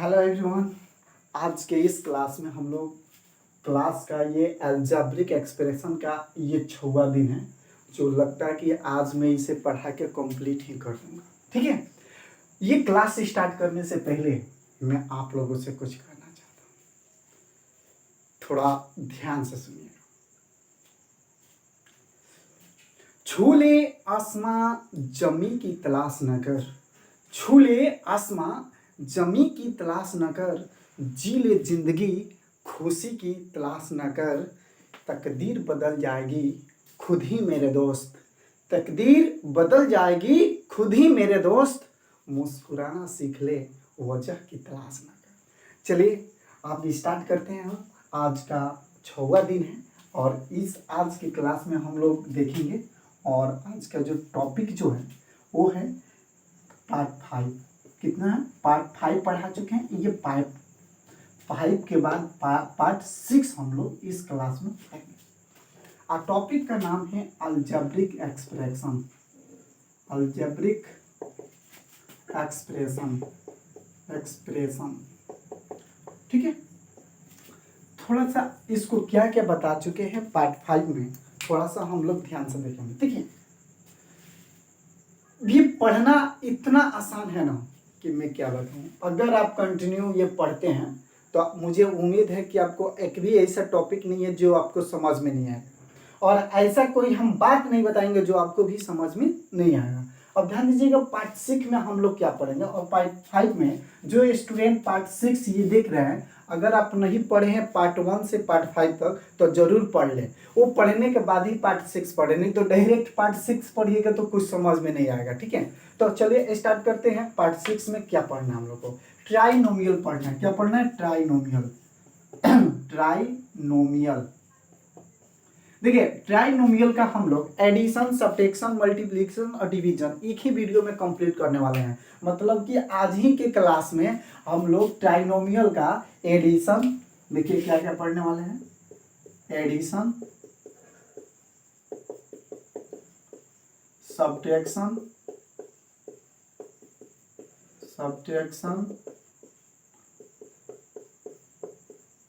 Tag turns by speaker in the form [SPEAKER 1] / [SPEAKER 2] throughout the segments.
[SPEAKER 1] Hello everyone. आज के इस क्लास में हम लोग क्लास का ये अलजेब्रिक एक्सप्रेशन का ये 6वां दिन है, जो लगता है कि आज मैं इसे पढ़ा के कंप्लीट ही कर दूंगा। ठीक है, ये क्लास स्टार्ट करने से पहले मैं आप लोगों से कुछ कहना चाहता हूँ, थोड़ा ध्यान से सुनिए। छू ले आसमां जमी की तलाश न कर, छू ले आसमां जमी की तलाश न कर, जी ले जिंदगी खुशी की तलाश न कर, तकदीर बदल जाएगी खुद ही मेरे दोस्त, तकदीर बदल जाएगी खुद ही मेरे दोस्त, मुस्कुराना सीख ले वजह की तलाश न कर। चलिए आप स्टार्ट करते हैं। हम आज का 6वां दिन है और इस आज की क्लास में हम लोग देखेंगे, और आज का जो टॉपिक जो है वो है पार्ट 5। कितना है? पार्ट 5 पढ़ा चुके हैं। ये पार्ट 5 के बाद पार्ट 6 हम लोग इस क्लास में पढ़ेंगे। और टॉपिक का नाम है अलजेब्रिक एक्सप्रेशन। अलजेब्रिक एक्सप्रेशन ठीक है। थोड़ा सा इसको क्या क्या बता चुके हैं पार्ट 5 में, थोड़ा सा हम लोग ध्यान से देखेंगे। देखिए, ये पढ़ना इतना आसान है ना कि मैं क्या बताऊं। अगर आप कंटिन्यू ये पढ़ते हैं तो मुझे उम्मीद है कि आपको एक भी ऐसा टॉपिक नहीं है जो आपको समझ में नहीं आएगा, और ऐसा कोई हम बात नहीं बताएंगे जो आपको भी समझ में नहीं आएगा। अब ध्यान दीजिएगा, पार्ट 6 में हम लोग क्या पढ़ेंगे, और पार्ट 5 में जो स्टूडेंट पार्ट 6 ये देख रहे हैं, अगर आप नहीं पढ़े हैं पार्ट 1 से पार्ट 5 तक तो जरूर पढ़ लें। वो पढ़ने के बाद ही पार्ट 6 पढ़े, नहीं तो डायरेक्ट पार्ट 6 पढ़िएगा तो कुछ समझ में नहीं आएगा। ठीक है, तो चलिए स्टार्ट करते हैं। पार्ट 6 में क्या पढ़ना है हम लोग को? ट्राइनोमियल पढ़ना है। क्या पढ़ना है? ट्राइनोमियल। ट्राइनोमियल। देखिए, ट्राइनोमियल का हम लोग एडिशन, सब्ट्रैक्शन, मल्टीप्लिकेशन और डिवीजन एक ही वीडियो में कंप्लीट करने वाले हैं। मतलब कि आज ही के क्लास में हम लोग ट्राइनोमियल का एडिशन, देखिए क्या क्या पढ़ने वाले हैं। Addition, subtraction,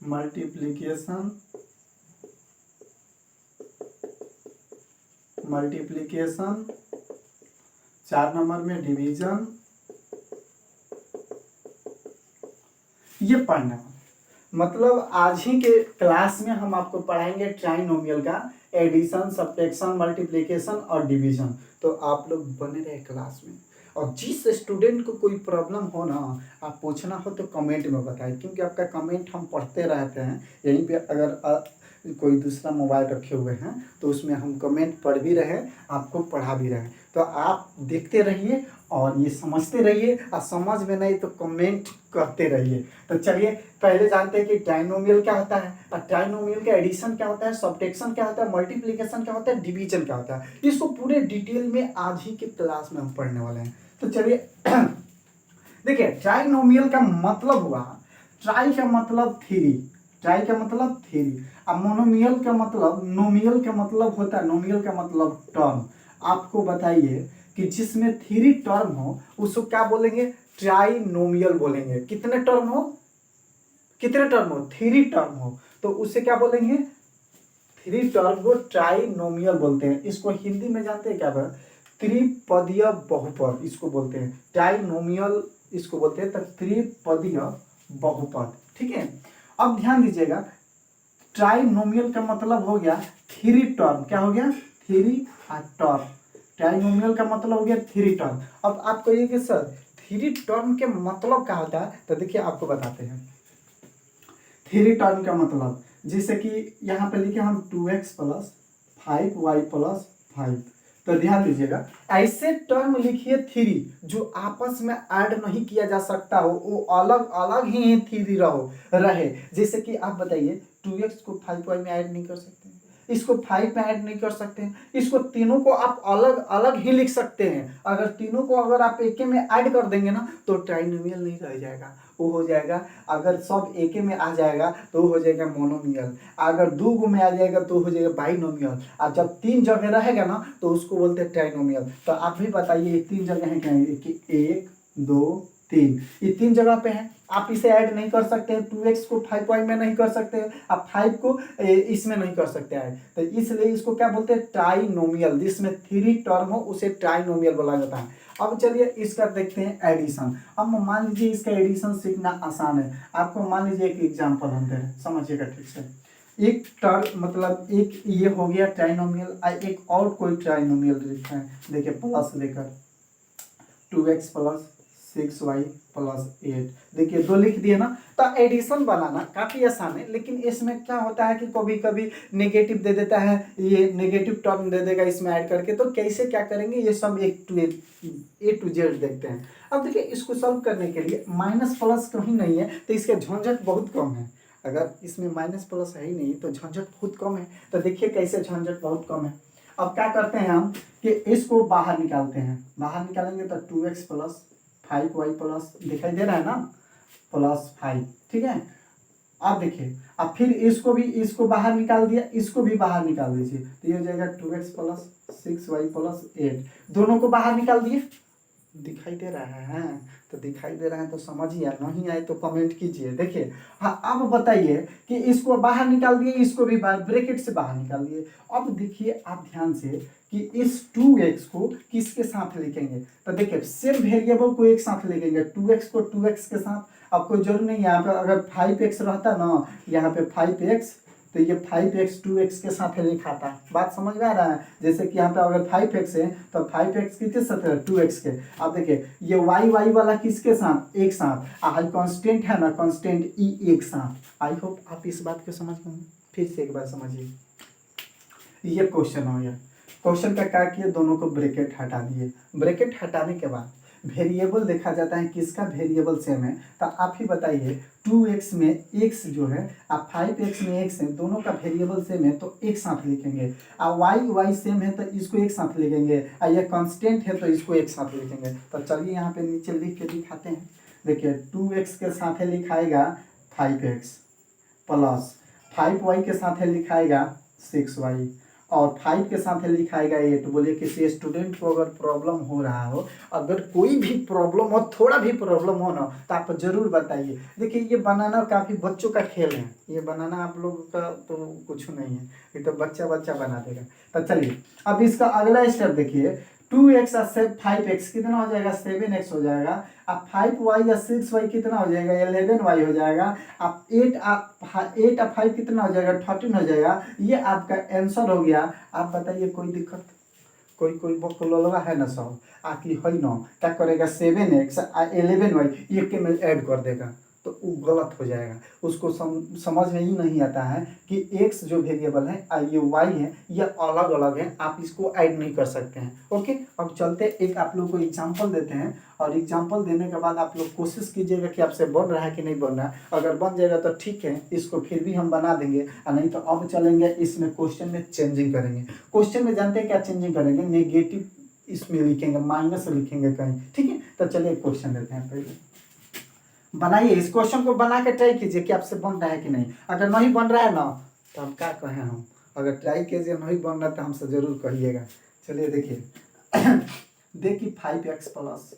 [SPEAKER 1] multiplication, multiplication, 4 number में डिवीजन, ये पढ़ना है। मतलब आज ही के क्लास में हम आपको पढ़ाएंगे ट्राइनोमियल का एडिशन, सब्ट्रैक्शन, मल्टीप्लिकेशन और डिवीजन। तो आप लोग बने रहे क्लास में, और जिस स्टूडेंट को कोई प्रॉब्लम हो ना, आप पूछना हो तो कमेंट में बताएं, क्योंकि आपका कमेंट हम पढ़ते रहते हैं यहीं पे। अगर कोई दूसरा मोबाइल रखे हुए हैं तो उसमें हम कमेंट पढ़ भी रहे, आपको पढ़ा भी रहे। तो आप देखते रहिए और ये समझते रहिए, और समझ में नहीं तो कमेंट करते रहिए। तो चलिए पहले जानते हैं कि ट्राइनोमियल क्या होता है, और ट्राइनोमियल का एडिशन क्या होता है, सब्ट्रैक्शन क्या होता है, मल्टीप्लिकेशन क्या होता है, डिवीजन क्या होता है। इसको पूरे डिटेल में आज ही के क्लास में हम पढ़ने वाले हैं। तो चलिए देखिए, ट्राइनोमियल का मतलब हुआ, ट्राई का मतलब थ्री, ट्राई का मतलब थ्री। अब मोनोमियल का मतलब, नोमियल का मतलब होता है, नोमियल का मतलब टर्म। आपको बताइए कि जिसमें 3 टर्म हो उसको क्या बोलेंगे? ट्राइनोमियल बोलेंगे। कितने टर्म हो? कितने टर्म हो? 3 टर्म हो तो उसे क्या बोलेंगे? 3 टर्म को ट्राइनोमियल बोलते हैं। इसको हिंदी में जानते हैं क्या? त्रिपदीय बहुपद इसको बोलते हैं। ट्राइनोमियल इसको बोलते हैं तो त्रिपदीय बहुपद। ठीक है, अब ध्यान दीजिएगा, ट्राइनोमियल का मतलब हो गया 3 टर्म। क्या हो गया? 3 टर्म। ट्राइनोमियल का मतलब हो गया 3 टर्म। अब आप कहिए कि सर 3 टर्म के मतलब क्या होता है, तो देखिए आपको बताते हैं। 3 टर्म का मतलब, जैसे कि यहाँ पे लिखे हम 2x + 5y + 5। तो ध्यान दीजिएगा, ऐसे टर्म लिखिए 3 जो आपस में ऐड नहीं किया जा सकता हो, वो अलग अलग ही 3 रहे। जैसे कि आप बताइए 2x को 5y में ऐड नहीं कर सकते, इसको 5 में ऐड नहीं कर सकते हैं, इसको तीनों को आप अलग अलग ही लिख सकते हैं। अगर तीनों को अगर आप एक में ऐड कर देंगे ना तो ट्राइनोमियल नहीं रह जाएगा, वो हो जाएगा, अगर सब एक में आ जाएगा तो हो जाएगा मोनोमियल, अगर 2 में आ जाएगा तो हो जाएगा बाइनोमियल, और जब 3 जगह रहेगा ना तो उसको बोलते हैं ट्राइनोमियल। तो आप भी बताइए 3 जगह हैं क्या? कि 1 2 3, ये 3 जगह पे है। आप इसे ऐड नहीं कर सकते हैं, 2x को 5y में नहीं कर सकते हैं, आप 5 को इसमें नहीं कर सकते हैं, तो इसलिए इसको क्या बोलते हैं, ट्राइनोमियल। जिसमें 3 टर्म हो उसे ट्राइनोमियल बोला जाता है। अब चलिए इसका देखते हैं एडिशन। अब मान लीजिए इसका एडिशन सीखना आसान है। आपको मान लीजिए एक एग्जांपल हम दे रहे हैं, समझिएगा ठीक से। एक टर्म मतलब एक ये हो गया ट्राइनोमियल, एक और कोई ट्राइनोमियल लिखा है, देखिए प्लस लेकर 2x प्लस 6y प्लस 8, देखिए 2 लिख दिए ना। तो एडिशन बनाना काफी आसान है, लेकिन इसमें क्या होता है कि कभी कभी नेगेटिव दे देता है, ये नेगेटिव टर्म दे देगा इसमें ऐड करके। तो कैसे क्या करेंगे ये सब ए टू जेड देखते हैं। अब देखिए इसको सॉल्व करने के लिए माइनस प्लस कहीं नहीं है, तो इसके झंझट बहुत कम है। अगर इसमें माइनस प्लस है ही नहीं तो झंझट बहुत कम है। तो देखिए कैसे झंझट बहुत कम है। अब क्या करते हैं हम कि इसको बाहर निकालते हैं। बाहर निकालेंगे तो 2x प्लस 5y प्लस, दिखाई दे रहा है ना, प्लस 5, ठीक है। अब देखिए अब फिर इसको बाहर निकाल दिया, इसको भी बाहर निकाल दीजिए, तो ये हो जाएगा 2x प्लस 6y प्लस 8, दोनों को बाहर निकाल दिए। दिखाई दे रहा है, तो दिखाई दे रहा है तो समझिए, नहीं आए तो कमेंट कीजिए। देखिए हाँ, अब बताइए कि इसको बाहर निकाल दिए, इसको भी बाहर ब्रैकेट से बाहर निकाल दिए। अब देखिए आप ध्यान से कि इस 2x को किसके साथ लिखेंगे, तो देखिए सेम वेरिएबल को एक साथ लिखेंगे, 2x को 2x के साथ। अब कोई जरूर नहीं है, यहाँ पे अगर 5x रहता ना, यहाँ पे 5x, तो ये 5x 2x के साथ लिखा था। बात समझ में आ रहा है। जैसे कि यहाँ पे अगर 5x है तो 5x किसके साथ है, 2x के। अब देखिए ये y वाला किसके साथ, एक साथ, हाई कांस्टेंट है ना, कांस्टेंट e एक साथ। आई होप आप इस बात को समझ गए। फिर से एक बार समझिए, ये क्वेश्चन हो गया। क्वेश्चन का क्या किए, दोनों को ब्रैकेट हटा दिए। ब्रैकेट हटाने के बाद वेरिएबल देखा जाता है, किसका वेरिएबल सेम है, तो आप ही बताइए 2x में x जो है, आप 5x में x है, दोनों का वेरिएबल सेम है तो एक साथ लिखेंगे। और y सेम है तो इसको एक साथ लिखेंगे, और ये कांस्टेंट है तो इसको एक साथ लिखेंगे। तो चलिए यहाँ पे नीचे लिख के दिखाते हैं। देखिए 2x के साथ लिखाएगा 5x प्लस 5y के साथ लिखाएगा 6y, और 5 के साथ लिखाएगा 8। बोलिए किसी स्टूडेंट को अगर प्रॉब्लम हो रहा हो, अगर कोई भी प्रॉब्लम हो, थोड़ा भी प्रॉब्लम हो ना, तो आप जरूर बताइए। देखिए ये बनाना काफ़ी बच्चों का खेल है, ये बनाना आप लोगों का तो कुछ नहीं है, ये तो बच्चा बच्चा बना देगा। तो चलिए अब इसका अगला स्टेप देखिए, 2x और 5x कितना हो जाएगा, 7x हो जाएगा। अब 5y या 6y कितना हो जाएगा, 11y हो जाएगा। अब 8 और 5 कितना हो जाएगा, 13 हो जाएगा। ये आपका आंसर हो गया। आप बताइए कोई दिक्कत, कोई बकलोलवा है ना सब आकी है ना, क्या करेगा 7x 11y ये के में ऐड कर देगा, तो वो गलत हो जाएगा। उसको समझ में ही नहीं आता है कि x जो वेरिएबल है ये y है, ये अलग अलग है, आप इसको ऐड नहीं कर सकते हैं। ओके, अब चलते एक आप लोग को एग्जांपल देते हैं, और एग्जांपल देने के बाद आप लोग कोशिश कीजिएगा कि आपसे बन रहा है कि नहीं बन रहा है। अगर बन जाएगा तो ठीक है, इसको फिर भी हम बना देंगे, और नहीं तो अब चलेंगे इसमें क्वेश्चन में चेंजिंग करेंगे। क्वेश्चन में जानते हैं क्या चेंजिंग करेंगे, नेगेटिव इसमें लिखेंगे, माइनस लिखेंगे कहीं, ठीक है। तो चलिए क्वेश्चन देते हैं, पहले बनाइए इस क्वेश्चन को, बना के ट्राई कीजिए कि आपसे बन रहा है कि नहीं। अगर नहीं बन रहा है ना तो हम क्या कहें, हम अगर ट्राई कीजिए नहीं बन रहा तो हमसे जरूर कहिएगा। चलिए देखिए 5x प्लस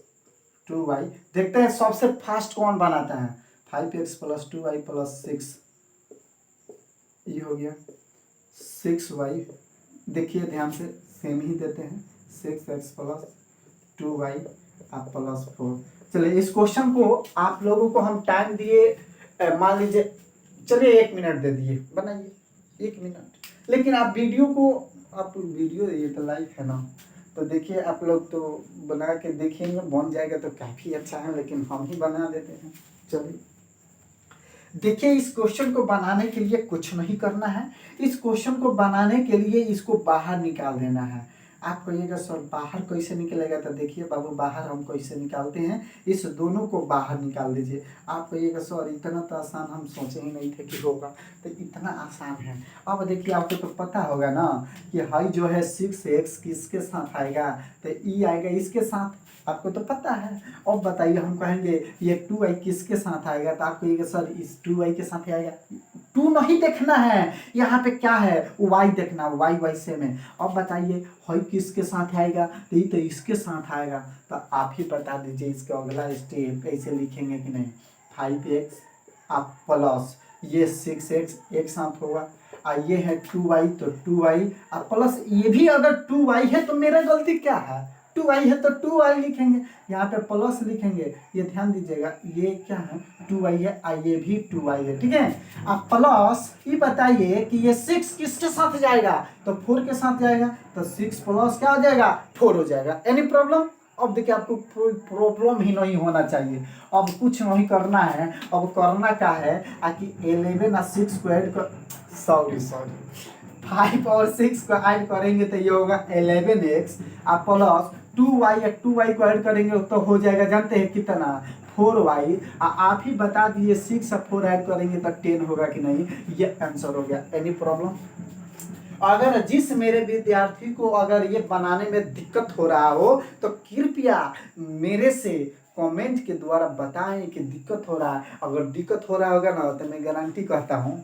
[SPEAKER 1] 2y, देखते हैं सबसे फास्ट कौन बनाता है। 5x प्लस 2y प्लस 6, ये हो गया 6y। देखिए ध्यान से, सेम ही देते हैं, 6x प्लस 2y आप प्लस 4। चलिए इस क्वेश्चन को आप लोगों को हम टाइम दिए, मान लीजिए, चलिए 1 मिनट दे दिए, बनाइए 1 मिनट। लेकिन आप वीडियो को, आप वीडियो ये तो लाइव है ना, तो देखिए आप लोग तो बना के देखेंगे, बन जाएगा तो काफ़ी अच्छा है, लेकिन हम ही बना देते हैं। चलिए देखिए इस क्वेश्चन को बनाने के लिए कुछ नहीं करना है। इस क्वेश्चन को बनाने के लिए इसको बाहर निकाल देना है। आप कहिएगा सर बाहर कैसे निकलेगा, तो देखिए बाबू बाहर हम कैसे निकालते हैं, इस दोनों को बाहर निकाल दीजिए। आप कहिएगा सर इतना तो आसान हम सोचे ही नहीं थे कि होगा, तो इतना आसान है। अब देखिए आपको तो पता होगा ना कि हाई जो है 6x किसके साथ आएगा, तो ई आएगा इसके साथ, आपको तो पता है। अब बताइए हम कहेंगे ये 2y किसके साथ आएगा, तो आप कहिएगा सर इस 2y के साथ आएगा। 2 नहीं देखना है, यहाँ पे क्या है y देखना, y सेम है। अब बताइए हई किसके साथ आएगा, तो ये तो इसके साथ आएगा। तो आप ही बता दीजिए इसका अगला स्टेप ऐसे लिखेंगे कि नहीं। 5x आप प्लस ये 6x एक साथ होगा, और ये है 2y तो 2y और प्लस ये भी अगर 2y है तो मेरा गलती क्या है, 2y है तो 2y लिखेंगे, यहाँ पे प्लस लिखेंगे। ये ध्यान दीजिएगा ये क्या है 2y है और ये भी 2y है, ठीक है। अब प्लस ये बताइए कि ये 6 किसके साथ जाएगा, तो 4 के साथ जाएगा, तो 6 प्लस क्या हो जाएगा 4 हो जाएगा। Any problem. अब देखिए आपको कोई प्रॉब्लम ही नहीं होना चाहिए, अब कुछ नहीं करना है। अब करना क्या है कि 11 और 6 को ऐड कर, सॉरी 5 और 6 को ऐड करेंगे तो ये होगा 11x और प्लस 2y या 2y को ऐड करेंगे तो हो जाएगा जानते हैं कितना 4y। आप ही बता दीजिए 6 और 4 ऐड करेंगे तो 10 होगा कि नहीं, ये आंसर हो गया। Any problem. अगर जिस मेरे विद्यार्थी को अगर ये बनाने में दिक्कत हो रहा हो तो कृपया मेरे से कमेंट के द्वारा बताएं कि दिक्कत हो रहा है। अगर दिक्कत हो रहा होगा ना तो मैं गारंटी कहता हूँ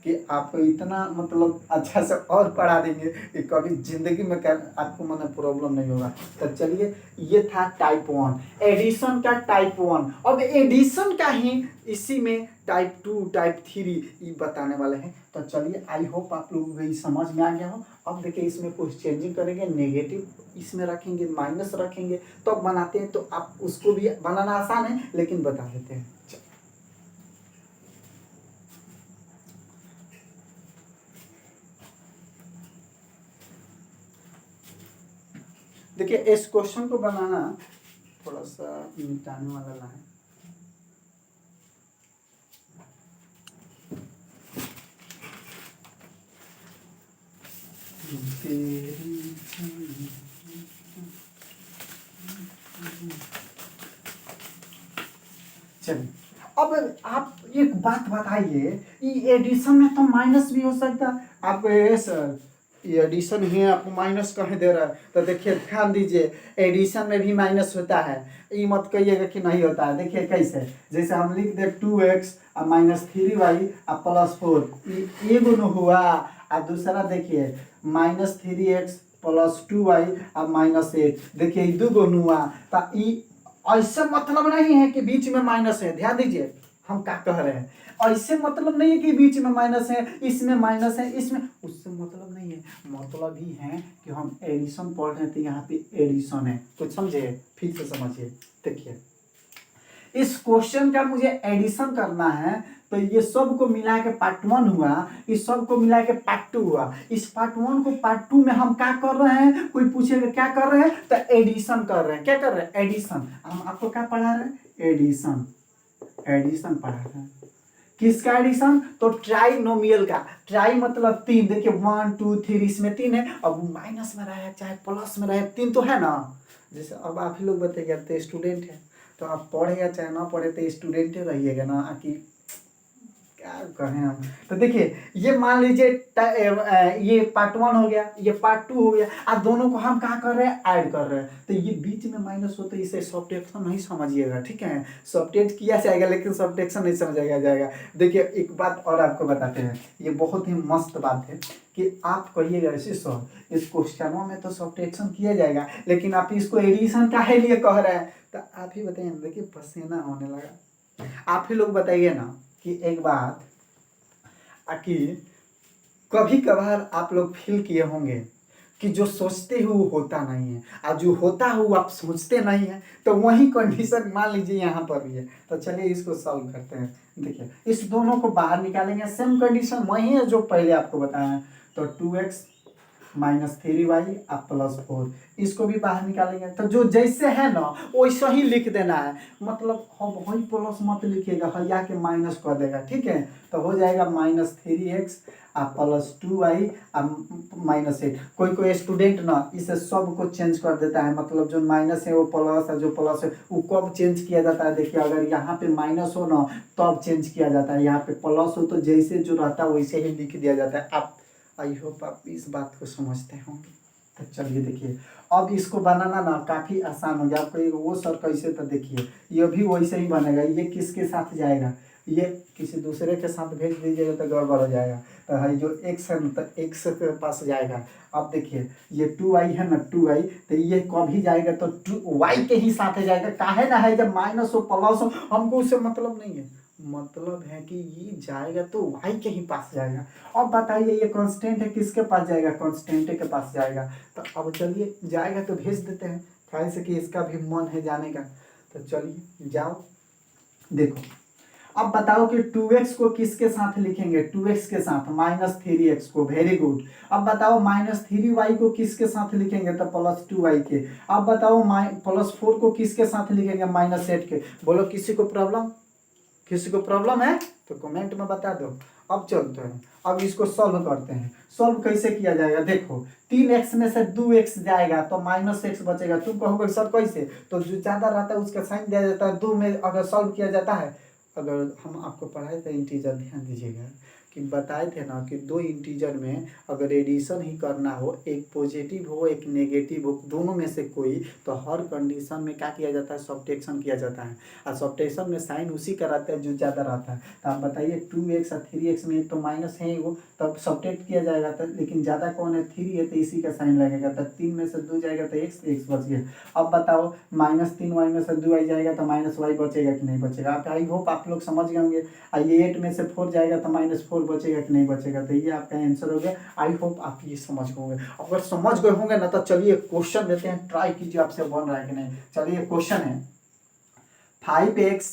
[SPEAKER 1] कि आपको इतना मतलब अच्छा से और पढ़ा देंगे कि कभी जिंदगी में आपको मतलब प्रॉब्लम नहीं होगा। तो चलिए ये था टाइप 1 एडिशन का टाइप 1। अब एडिशन का ही इसी में टाइप 2 टाइप 3 ये बताने वाले हैं। तो चलिए आई होप आप लोगों को ये समझ में आ गया हो। अब देखिए इसमें कुछ चेंजिंग करेंगे, नेगेटिव इसमें रखेंगे, माइनस रखेंगे तो अब बनाते हैं। तो आप उसको भी बनाना आसान है लेकिन बता देते हैं। देखिए इस क्वेश्चन को बनाना थोड़ा सा मिटाने वाला है। चलिए अब आप एक बात बताइए, ये एडिशन में तो माइनस भी हो सकता है। आपको ये सर ये एडिशन ही आपको माइनस कहीं दे रहा है, तो देखिए ध्यान दीजिए एडिशन में भी माइनस होता है। ये मत कहिएगा कि नहीं होता है। देखिए कैसे, जैसे हम लिख दे 2x और -3y और +4 ये गुण हुआ, और दूसरा देखिए -3x + 2y और -8 देखिए दो गुण हुआ। तो ये ऐसे मतलब नहीं है कि बीच में माइनस है। ध्यान दीजिए हम क्या कह रहे हैं, ऐसे मतलब नहीं है कि बीच में माइनस है, इसमें माइनस है, इसमें, उससे मतलब नहीं है। मतलब ही है कि हम एडिशन पढ़ रहे थे, यहाँ पे एडिशन है। कुछ समझे, फिर से समझिए। देखिए इस क्वेश्चन का मुझे एडिशन करना है, तो ये सब को मिला के पार्ट 1 हुआ, इस सब को मिला के पार्ट 2 हुआ। इस पार्ट 1 को पार्ट 2 में हम क्या कर रहे हैं, कोई पूछेगा क्या कर रहे हैं, तो एडिशन कर रहे हैं। क्या कर रहे हैं, एडिशन। हम आपको क्या पढ़ा रहे हैं, एडिशन। एडिशन पढ़ा रहे हैं। किसका एडिशन, तो ट्राइनोमियल का। ट्राई मतलब 3, देखिए 1 2 3 इसमें 3 है। अब माइनस में रहे चाहे प्लस में रहे 3 तो है ना। जैसे अब आप ही लोग बताइए, आप तो स्टूडेंट है, तो आप पढ़े या चाहे ना पढ़े तो स्टूडेंट ही रहिएगा ना, कि क्या कहें हम। तो देखिए ये मान लीजिए ये पार्ट 1 हो गया, ये पार्ट 2 हो गया, और दोनों को हम क्या कर रहे हैं, ऐड कर रहे हैं। तो ये बीच में माइनस हो तो इसे सब्ट्रैक्शन नहीं समझिएगा, ठीक है। सब्ट्रैक्ट किया जाएगा लेकिन सब्ट्रैक्शन नहीं समझाया जाएगा। देखिए एक बात और आपको बताते हैं, ये बहुत ही मस्त बात है कि आप कहिएगा ऐसे सर इस क्वेश्चनों में तो सब्ट्रैक्शन किया जाएगा लेकिन आप इसको एडिशन काहे लिए कह रहे हैं। तो आप ही बताइए। देखिए पसीना होने लगा। आप ही लोग बताइए ना कि एक बात कि कभी कभार आप लोग फील किए होंगे कि जो सोचते हो वो होता नहीं है, और जो होता है वो आप सोचते नहीं है। तो वही कंडीशन मान लीजिए यहाँ पर भी है। तो चलिए इसको सॉल्व करते हैं। देखिए इस दोनों को बाहर निकालेंगे, सेम कंडीशन वही है जो पहले आपको बताया है। तो 2x -3y और +4 इसको भी बाहर निकालेंगे। तो जो जैसे है ना वैसा ही लिख देना है। मतलब हम वही प्लस मत लिखिएगा, हया के माइनस कर देगा, ठीक है। तो हो जाएगा -3x और +2y और -8। कोई कोई स्टूडेंट ना इसे सब को चेंज कर देता है, मतलब जो माइनस है वो प्लस है, जो प्लस है वो कब चेंज किया जाता है। देखिए अगर यहाँ पे माइनस हो ना तब चेंज किया जाता है, यहाँ पे प्लस हो तो जैसे जो रहता है वैसे ही लिख दिया जाता है। आप आई होप आप इस बात को समझते होंगे। तो चलिए देखिए अब इसको बनाना ना काफ़ी आसान हो गया। आपको वो सर कैसे, तो देखिए ये भी वैसे ही बनेगा। ये किसके साथ जाएगा, ये किसी दूसरे के साथ भेज दीजिएगा तो गड़बड़ हो जाएगा। तो है जो एक्स है तो एक्स के पास जाएगा। अब देखिए ये 2y है ना 2y, तो ये कभी जाएगा तो 2y के ही साथ जाएगा। काहे ना है जब माइनस हो प्लस हो हमको उससे मतलब नहीं है, मतलब है कि ये जाएगा तो y के ही पास जाएगा। अब बताइए ये कांस्टेंट है किसके पास जाएगा, कांस्टेंट के पास जाएगा। तो अब चलिए जाएगा तो भेज देते हैं, काहे से कि इसका भी मन है जाने का। तो चलिए जाओ देखो। अब बताओ कि 2x को किसके साथ लिखेंगे, 2x के साथ -3x को, वेरी गुड। अब बताओ -3y को किसके साथ लिखेंगे, तो +2y के। अब बताओ +4 को किसके साथ लिखेंगे, -8 के। बोलो किसी को प्रॉब्लम, किसी को प्रॉब्लम है तो कमेंट में बता दो। अब चलते हैं, अब इसको सॉल्व करते हैं। सॉल्व कैसे किया जाएगा, देखो 3x में से 2x जाएगा तो -x बचेगा। तुम कहोगे सर कैसे, तो जो ज्यादा रहता है उसका साइन दिया जाता है, 2 में अगर सॉल्व किया जाता है। अगर हम आपको पढ़ाए थे इंटीजर, ध्यान दीजिएगा कि बताए थे ना कि दो इंटीजर में अगर एडिशन ही करना हो, एक पॉजिटिव हो एक नेगेटिव हो, दोनों में से कोई, तो हर कंडीशन में क्या किया जाता है, सब्ट्रैक्शन किया जाता है। और सब्ट्रैक्शन में साइन उसी का रहता है जो ज़्यादा रहता है। तो आप बताइए 2x और 3x में तो माइनस है वो, तब सब्ट्रैक्ट किया जाएगा तो, लेकिन ज़्यादा कौन है 3 है तो इसी का साइन लगेगा। तो 3 में से 2 जाएगा तो x बच गया। अब बताओ -3y में से 2y जाएगा तो -y बचेगा कि नहीं बचेगा। आप आई होप आप लोग समझ गए होंगे। ये 8 में से 4 जाएगा तो -4 बचेगा कि नहीं बचेगा। तो ये आपका आंसर हो गया। आई होप आप ये समझ गए होंगे। अगर समझ गए होंगे ना तो चलिए क्वेश्चन देते हैं, ट्राई कीजिए आपसे बन रहा है कि नहीं। चलिए क्वेश्चन है 5x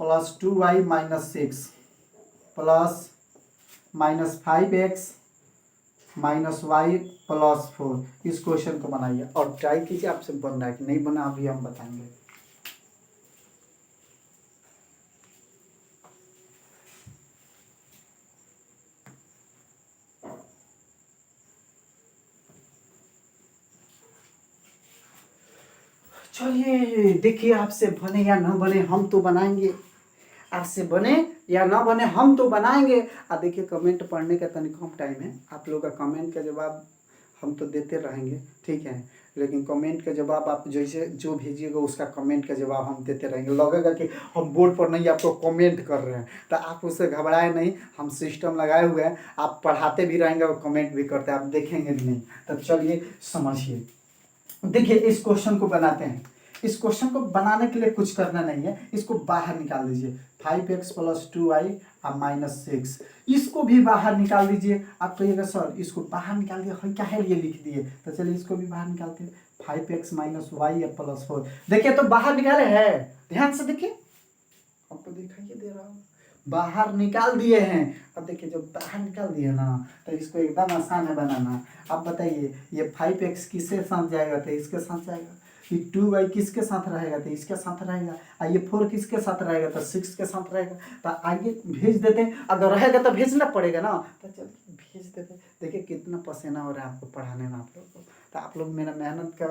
[SPEAKER 1] + 2y - 6 plus -5x - y + 4, इस क्वेश्चन को बनाइए और ट्राई कीजिए आपसे बन रहा है कि नहीं बना, अभी हम बताएंगे। चलिए देखिए आपसे बने या ना बने हम तो बनाएंगे, आपसे बने या ना बने हम तो बनाएंगे। और देखिए कमेंट पढ़ने का तनिक कम टाइम है, आप लोग का कमेंट का जवाब हम तो देते रहेंगे, ठीक है। लेकिन कमेंट का जवाब आप जैसे जो भेजिएगा उसका कमेंट का जवाब हम देते रहेंगे। लगेगा कि हम बोर्ड पर नहीं आपको कमेंट कर रहे हैं, तो आप उससे घबराए नहीं, हम सिस्टम लगाए हुए हैं, आप पढ़ाते भी रहेंगे और कमेंट भी करते हैं, आप देखेंगे भी नहीं। तो चलिए समझिए, देखिए इस क्वेश्चन को बनाते हैं। इस क्वेश्चन को बनाने के लिए कुछ करना नहीं है, इसको बाहर निकाल दीजिए। 5x + 2y और -6, इसको भी बाहर निकाल दीजिए। आप कहिएगा सर इसको बाहर निकाल दिया क्या है, ये लिख दिए, तो चलिए इसको भी बाहर निकालते हैं। 5x - y + 4, देखिए तो बाहर निकाले हैं, ध्यान से देखिए, आपको दिखाइए दे रहा हूँ, बाहर निकाल दिए हैं। अब देखिए जब बाहर निकाल दिए ना तो इसको एकदम आसान है बनाना। अब बताइए ये 5x किसके साथ जाएगा, तो इसके साथ जाएगा। ये 2y किसके साथ रहेगा, तो इसके साथ रहेगा। और ये 4 किसके साथ रहेगा, तो 6 के साथ रहेगा। तो आगे भेज देते हैं, अगर रहेगा तो भेजना पड़ेगा ना, तो चलिए भेज देते हैं। देखिए कितना पसीना हो रहा है आपको पढ़ाने में आप लोग को, तो आप लोग मेरा मेहनत का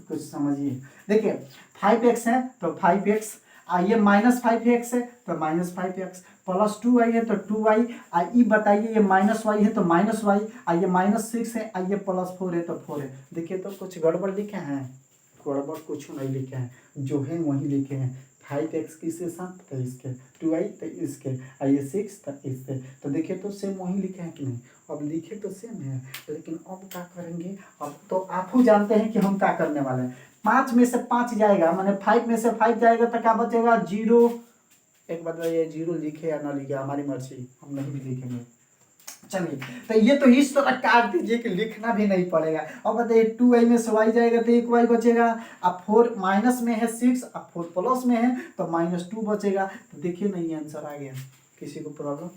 [SPEAKER 1] कुछ समझिए। देखिए 5x है तो 5x, ये -5x है तो -5x, + 2y है तो 2y, ये बताइए ये -y है तो -y, ये -6 है, ये +4 है तो 4 है। देखिए तो कुछ गड़बड़ लिखे हैं, गड़बड़ कुछ नहीं लिखे हैं, जो है वही लिखे हैं। 5x किसके साथ, तो इसके, 2y तो इसके, ये 6 तो इसके। तो देखिए तो सेम वही लिखे हैं कि नहीं। अब लिखे तो सेम है, लेकिन अब क्या करेंगे, अब तो आप ही जानते हैं कि हम क्या करने वाले हैं। 5 में से 5 जाएगा, माने 5 में से 5 जाएगा तो क्या बचेगा, 0। एक बात ये 0 लिखे या ना लिखे हमारी मर्जी, हम नहीं भी लिखेंगे। चलिए तो ये तो इस तरह काट दीजिए कि लिखना भी नहीं पड़ेगा। अब बताइए 2y में से y जाएगा तो 1y बचेगा। अब 4 माइनस में है 6, अब 4 प्लस में है तो -2 बचेगा। तो देखिए नहीं आंसर आ गया। किसी को प्रॉब्लम,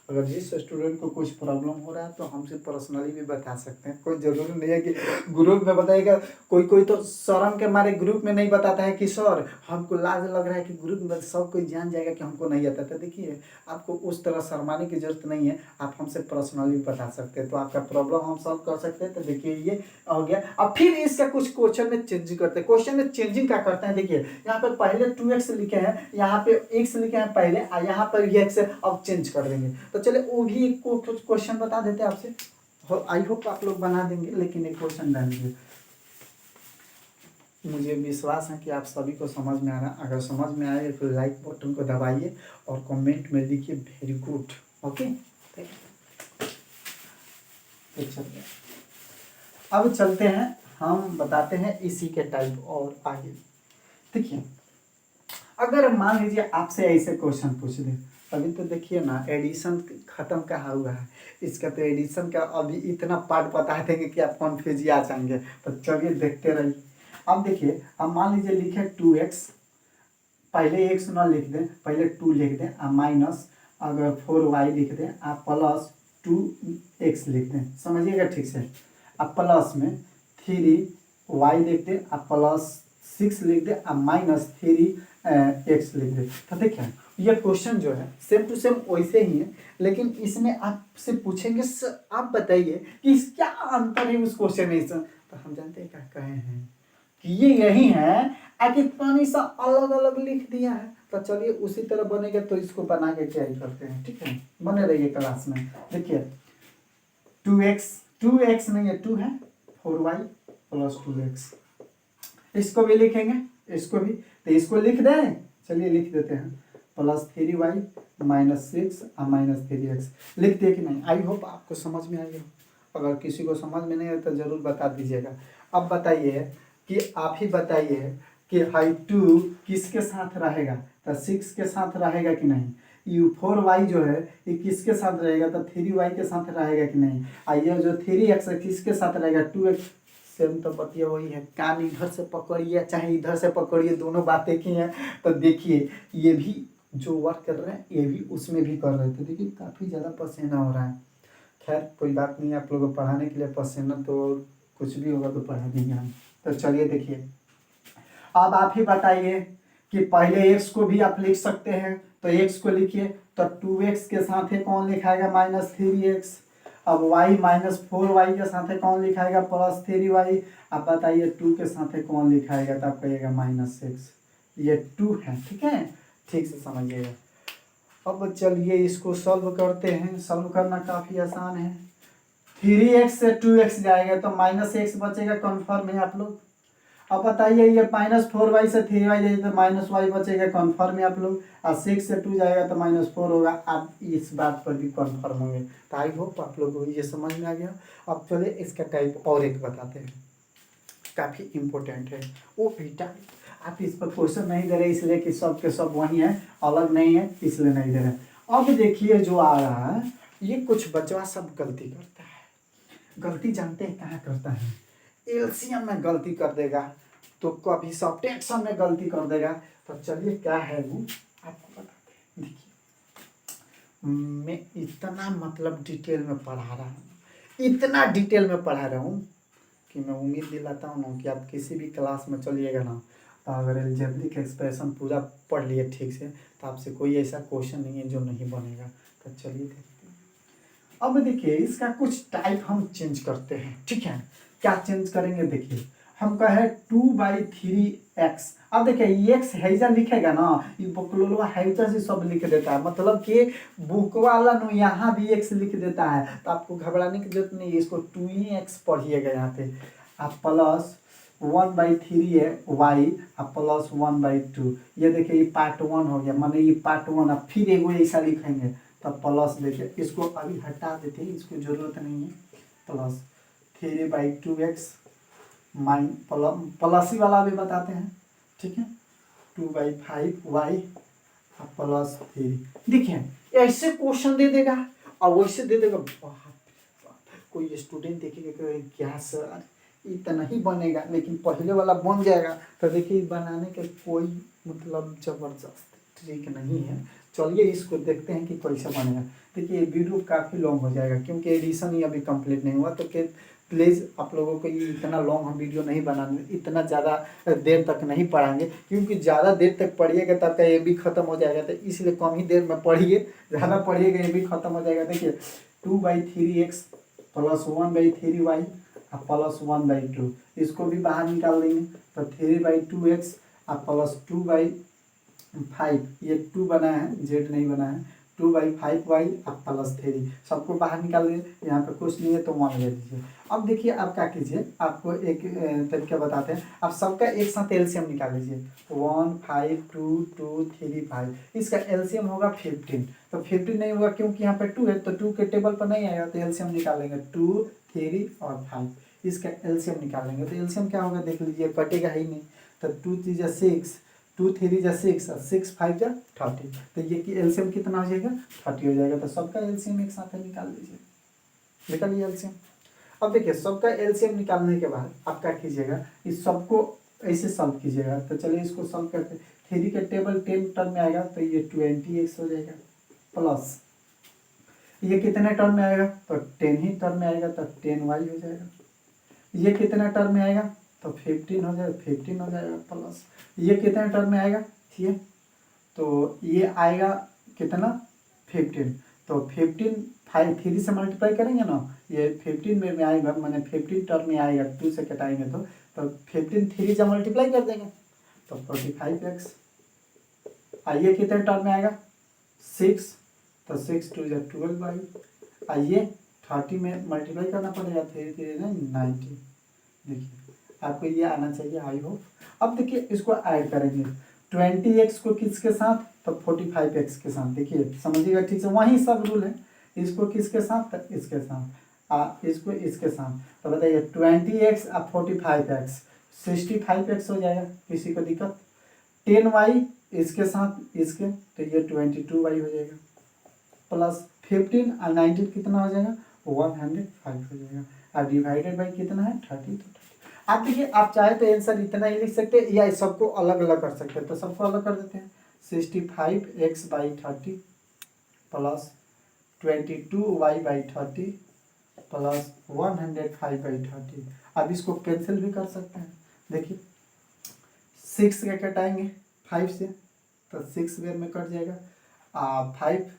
[SPEAKER 1] अगर जिस स्टूडेंट को कुछ प्रॉब्लम हो रहा है तो हमसे पर्सनली भी बता सकते हैं, कोई ज़रूरी नहीं है कि ग्रुप में बताएगा। कोई कोई तो शर्म के मारे ग्रुप में नहीं बताता है कि सर हमको लाज लग रहा है कि ग्रुप में सब कोई जान जाएगा कि हमको नहीं आता। तो देखिए आपको उस तरह शर्माने की जरूरत नहीं है, आप हमसे पर्सनली बता सकते हैं, तो आपका प्रॉब्लम हम सॉल्व कर सकते हैं। तो देखिए ये हो गया। अब फिर इसका कुछ क्वेश्चन में चेंजिंग करते हैं। क्वेश्चन में चेंजिंग क्या करते हैं, देखिए यहाँ पे पहले 2x लिखे हैं, यहाँ पे x लिखे हैं पहले, और यहाँ पर ये x अब चेंज कर देंगे। तो चलिए वो भी एक कुछ क्वेश्चन बता देते हैं आपसे, आई होप आप लोग बना देंगे। लेकिन एक क्वेश्चन डाल दीजिए, मुझे विश्वास है कि आप सभी को समझ में आ रहा है। अगर समझ में आए तो लाइक बटन को दबाइए और कमेंट में लिखिए वेरी गुड। ओके, तो चलिए अब चलते हैं, हम बताते हैं इसी के टाइप और आगे। देखिए, अगर मान लीजिए आपसे ऐसे क्वेश्चन पूछ दे, अभी तो देखिए ना एडिशन खत्म कहाँ हुआ है, इसका तो एडिशन का अभी इतना पार्ट बता देंगे कि आप कन्फ्यूज आ जाएंगे। तो चलिए देखते रहिए। अब देखिए, अब मान लीजिए लिखे 2x, पहले x ना लिख दें, पहले 2 लिख दें, आप माइनस अगर 4y लिख दें, आप प्लस 2x लिख दें, समझिएगा ठीक से। आप प्लस में 3y लिख दें, आप प्लस 6 लिख दें, आप माइनस 3x लिख दें। तो देखिए ये क्वेश्चन जो है सेम टू सेम वैसे ही है, लेकिन इसमें आपसे पूछेंगे आप बताइए कि क्या अंतर है उस क्वेश्चन में। तो हम जानते हैं क्या कहे हैं कि ये यही है, आखिर पानी सा अलग अलग लिख दिया है। तो चलिए उसी तरह बनेगा, तो इसको बना के क्या करते हैं, ठीक है, बने रहिए क्लास में। देखिए 2x नहीं है 2 है, 4y प्लस 2x, इसको भी लिखेंगे, इसको भी, तो इसको लिख दें, चलिए लिख देते हैं, प्लस 3y माइनस 6 और माइनस 3x लिख दिए कि नहीं। आई होप आपको समझ में आएगा। अगर किसी को समझ में नहीं आया तो ज़रूर बता दीजिएगा। अब बताइए कि आप ही बताइए कि हाई 2 किसके साथ रहेगा, तो 6 के साथ रहेगा कि नहीं। यू 4y जो है ये किसके साथ रहेगा, तो 3y के साथ रहेगा कि नहीं। आइए जो 3x है किसके साथ रहेगा, 2x। सेम तो बतिया वही है, कान इधर से पकड़िए चाहे इधर से पकड़िए, दोनों बातें की हैं। तो देखिए ये भी जो वर्क कर रहे हैं ये भी उसमें भी कर रहे थे। देखिए काफ़ी ज़्यादा पसीना हो रहा है। खैर कोई बात नहीं, आप लोगों को पढ़ाने के लिए पसीना तो कुछ भी होगा तो पढ़ा देंगे हम। तो चलिए देखिए, अब आप ही बताइए कि पहले x को भी आप लिख सकते हैं, तो x को लिखिए, तो 2x के साथ है कौन लिखाएगा, माइनस 3x। अब y माइनस 4y के साथ है कौन लिखाएगा, प्लस 3y। अब बताइए 2 के साथ है कौन लिखाएगा, तो आप कहिएगा माइनस 6। ये 2 है, ठीक है, ठीक से समझिएगा। अब चलिए इसको सॉल्व करते हैं। सॉल्व करना काफ़ी आसान है। 3x से 2x जाएगा तो माइनस x बचेगा, कन्फर्म है आप लोग। अब बताइए ये -4y से 3y जाएगा तो माइनस वाई बचेगा, कन्फर्म है आप लोग। और 6 से 2 जाएगा तो -4 होगा। आप इस बात पर भी कन्फर्म होंगे। तो आई होप आप लोगों को ये समझ में आ गया। अब चलिए इसका टाइप और एक बताते हैं, काफ़ी इम्पोर्टेंट है। वो बेटा आप इस पर क्वेश्चन नहीं दे रहे इसलिए कि सब के सब वही है, अलग नहीं है, इसलिए नहीं दे रहे। अब देखिए जो आ रहा है ये कुछ बचवा सब गलती करता है। गलती जानते हैं कहाँ करता है, एलसीएम में गलती कर देगा, तो कभी सब्ट्रैक्शन में गलती कर देगा। तो चलिए क्या है वो आपको बताते हैं। देखिए मैं इतना मतलब डिटेल में पढ़ा रहा हूँ, इतना डिटेल में पढ़ा रहा हूँ कि मैं उम्मीद दिलाता हूँ ना कि आप किसी भी क्लास में चलिएगा ना, तो अगर एल्जेब्रिक एक्सप्रेशन पूरा पढ़ लिए ठीक से, तो आपसे कोई ऐसा क्वेश्चन नहीं है जो नहीं बनेगा। तो चलिए देखते हैं। अब देखिए इसका कुछ टाइप हम चेंज करते हैं, ठीक है। क्या चेंज करेंगे, देखिए हम कहे 2/3x। अब देखिए x हैजा लिखेगा ना, ये बकलोलवा हैजा से सब लिख देता है, मतलब कि बुक वाला नो यहाँ भी x लिख देता है। तो आपको घबराने की जरूरत नहीं है, इसको 2x पढ़िएगा यहाँ पे। आप प्लस 1/3 है y, आप प्लस 1/2। ये देखिए ये पार्ट 1 हो गया, माने ये पार्ट 1। अब फिर एगो ऐसा लिखेंगे तब प्लस, देखिए इसको अभी हटा देते हैं, इसको जरूरत नहीं है। प्लस 3/2x माइन प्लस ही वाला भी बताते हैं, ठीक है, 2/5y प्लस 3। देखिए ऐसे क्वेश्चन दे देगा और वैसे दे देगा। कोई स्टूडेंट देखेगा कि क्या सर इतना ही बनेगा, लेकिन पहले वाला बन जाएगा। तो देखिए बनाने के कोई मतलब जबरदस्त ट्रिक नहीं है। चलिए इसको देखते हैं कि कैसे बनेगा। देखिए वीडियो काफ़ी लॉन्ग हो जाएगा क्योंकि एडिशन ही अभी कंप्लीट नहीं हुआ। तो प्लीज़ आप लोगों को ये इतना लॉन्ग हम वीडियो नहीं बनाने, इतना ज़्यादा देर तक नहीं पढ़ाएंगे, क्योंकि ज़्यादा देर तक पढ़िएगा तब का ये भी ख़त्म हो जाएगा। तो इसलिए कम ही देर में पढ़िए, ज़्यादा पढ़िएगा ये भी ख़त्म हो जाएगा। देखिए 2/3x प्लस 1/3y प्लस 1/2, इसको भी बाहर निकाल देंगे। तो 3/2x प्लस 2/5, ये 2 बना है, z नहीं बना है, 2/5y अब प्लस 3 सबको बाहर निकाल दिए, यहाँ पे कुछ नहीं है तो 1 ले लीजिए। अब देखिए आप क्या कीजिए, आपको एक तरीका बताते हैं, आप सबका एक साथ एलसीएम निकाल लीजिए। 1 5 2 2 3 5 इसका एलसीएम होगा 15। तो 15 नहीं होगा क्योंकि यहाँ पे 2 है, तो 2 के टेबल पर नहीं आएगा, तो एलसीएम निकालेंगे 2 3 और 5 इसका एलसीएम निकालेंगे। तो एलसीएम क्या होगा देख लीजिए, कटेगा ही नहीं। तो 2 3 6 2 3 6 और 6 5 30, तो ये कि एलसीएम कितना हो जाएगा 30 हो जाएगा। तो सबका एलसीएम एक साथ निकाल लीजिए, निकालिए एलसीएम। अब देखिए सबका एलसीएम निकालने के बाद आप क्या कीजिएगा, इस सबको ऐसे सॉल्व कीजिएगा। तो चलिए इसको सॉल्व करते हैं। 3 के टेबल 10 टर्म में आएगा तो ये 20x हो जाएगा, प्लस ये कितने टर्म में आएगा, तो 10 ही टर्म में आएगा तो 10y हो जाएगा। ये कितने टर्म में आएगा, तो 15 हो जाएगा, 15 हो जाएगा, प्लस ये कितने टर्म में आएगा, ये तो ये आएगा कितना 15, तो 15 5 3 से मल्टीप्लाई करेंगे ना, ये 15 में आएगा, मैंने 15 टर्म में आएगा, 2 से कटाएंगे तो 15 3 से मल्टीप्लाई कर देंगे तो 45x। आइए कितने टर्म में आएगा 6, तो 6 2 12y। आइए 30 में मल्टीप्लाई करना पड़ेगा, 3 3 90। देखिए आपको ये आना चाहिए, आई होप। अब देखिए इसको ऐड करेंगे 20x को किसके साथ, तो 45x के साथ। देखिए समझिएगा ठीक से, वही सब रूल है। इसको किसके साथ, तो इसके साथ, इसको इसके साथ। तो बताइए 20x और 45x 65x हो जाएगा, किसी को दिक्कत। 10y इसके साथ इसके, तो ये 22y हो जाएगा, प्लस 15 और 19 कितना हो जाएगा 105 हो जाएगा, और डिवाइडेड बाई कितना है 30। तो आप देखिए आप चाहे तो आंसर इतना ही लिख सकते हैं या सबको अलग अलग कर सकते हैं। तो सबको अलग कर देते हैं, 65x/30 प्लस 22y/30 प्लस 105/30। अब इसको कैंसिल भी कर सकते हैं। देखिए 6 का कटाएंगे 5 से, तो 6 वेर में कट जाएगा। 5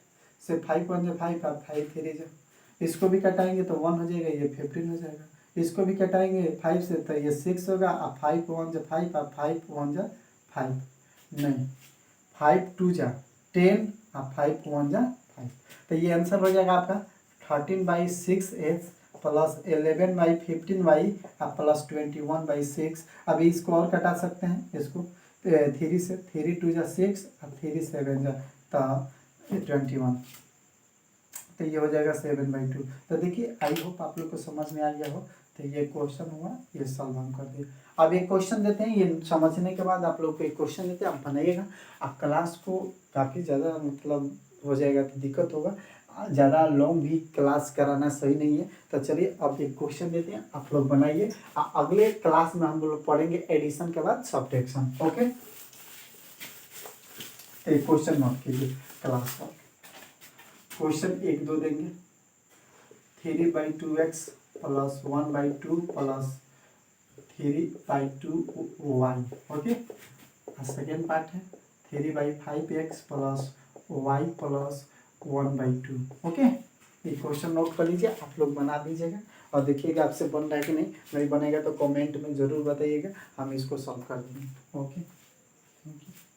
[SPEAKER 1] से 5 1 5 और 5 3 इसको भी कटाएंगे तो 1 हो जाएगा, ये 15 हो जाएगा। इसको भी कटाएंगे 5 से, तो ये 6 होगा, और 5 1 5 और 5 1 5 नहीं 5 2 10 और 5 1 5। तो ये आंसर हो जाएगा आपका 13/6x प्लस 11/15y और प्लस 21/6। अभी इसको और कटा सकते हैं, इसको 3 से, 3 2 6 और 3 7 तो 21, तो ये हो जाएगा 7/2। तो देखिए आई होप आप लोग को समझ में आ गया हो। तो ये क्वेश्चन हुआ, ये सॉल्व हम कर दिए। अब एक क्वेश्चन देते हैं, ये समझने के बाद आप लोग को एक क्वेश्चन देते हैं, आप बनाइएगा। आप क्लास को काफ़ी ज़्यादा मतलब हो जाएगा तो दिक्कत होगा, ज़्यादा लॉन्ग भी क्लास कराना सही नहीं है। तो चलिए अब एक क्वेश्चन देते हैं, आप लोग बनाइए। अगले क्लास में हम लोग पढ़ेंगे एडिशन के बाद सब्ट्रैक्शन। ओके, एक क्वेश्चन नोट कीजिए क्लास का। क्वेश्चन 1 2 देंगे, 3/2x plus 1/2 plus 3/2y। Okay, second part है 3/5x plus y plus 1/2। Okay, ये क्वेश्चन नोट कर लीजिए, आप लोग बना दीजिएगा और देखिएगा आपसे बन रहा है कि नहीं बनेगा तो कमेंट में ज़रूर बताइएगा, हम इसको सॉल्व कर देंगे। Okay, thank you.